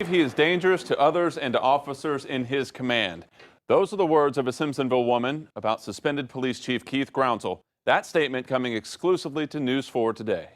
believe he is dangerous to others and to officers in his command. Those are the words of a Simpsonville woman about suspended Police Chief Keith Groundsel. That statement coming exclusively to News 4 today.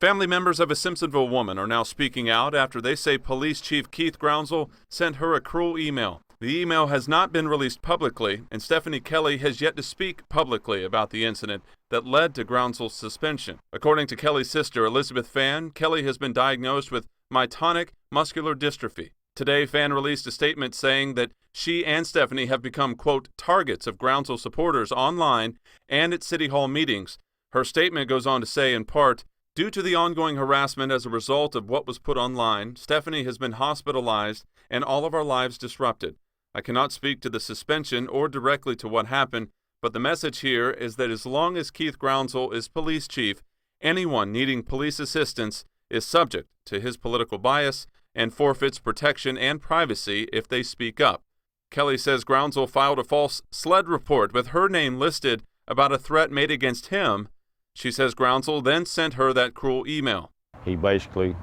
Family members of a Simpsonville woman are now speaking out after they say Police Chief Keith Groundsel sent her a cruel email. The email has not been released publicly, and Stephanie Kelly has yet to speak publicly about the incident that led to Groundsel's suspension. According to Kelly's sister, Elizabeth Fan, Kelly has been diagnosed with myotonic muscular dystrophy. Today, Fan released a statement saying that she and Stephanie have become, quote, targets of Groundsel supporters online and at City Hall meetings. Her statement goes on to say, in part, due to the ongoing harassment as a result of what was put online, Stephanie has been hospitalized and all of our lives disrupted. I cannot speak to the suspension or directly to what happened, but the message here is that as long as Keith Groundsel is police chief, anyone needing police assistance is subject to his political bias and forfeits protection and privacy if they speak up. Kelly says Groundsel filed a false SLED report with her name listed about a threat made against him. She says Groundsel then sent her that cruel email. He basically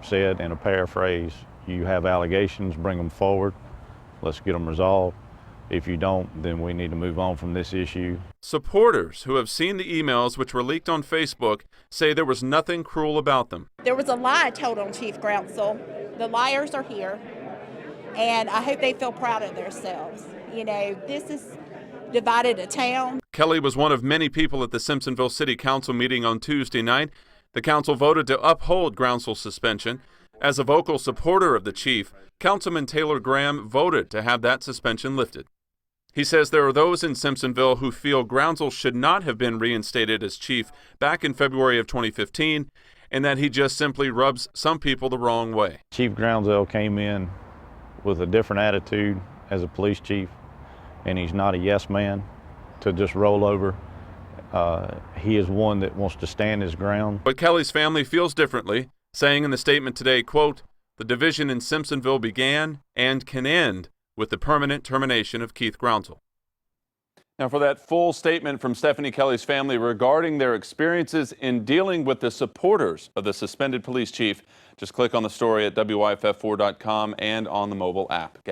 said, in a paraphrase, you have allegations, bring them forward. Let's get them resolved. If you don't, then we need to move on from this issue. Supporters who have seen the emails which were leaked on Facebook say there was nothing cruel about them. There was a lie told on Chief Groundsel. The liars are here, and I hope they feel proud of themselves. You know, this has divided a town. Kelly was one of many people at the Simpsonville City Council meeting on Tuesday night. The council voted to uphold Groundsel's suspension. As a vocal supporter of the chief, Councilman Taylor Graham voted to have that suspension lifted. He says there are those in Simpsonville who feel Groundsel should not have been reinstated as chief back in February of 2015, and that he just simply rubs some people the wrong way. Chief Groundsel came in with a different attitude as a police chief, and he's not a yes man to just roll over. He is one that wants to stand his ground. But Kelly's family feels differently, saying in the statement today, quote, the division in Simpsonville began and can end with the permanent termination of Keith Groundsel. Now, for that full statement from Stephanie Kelly's family regarding their experiences in dealing with the supporters of the suspended police chief, just click on the story at WYFF4.com and on the mobile app.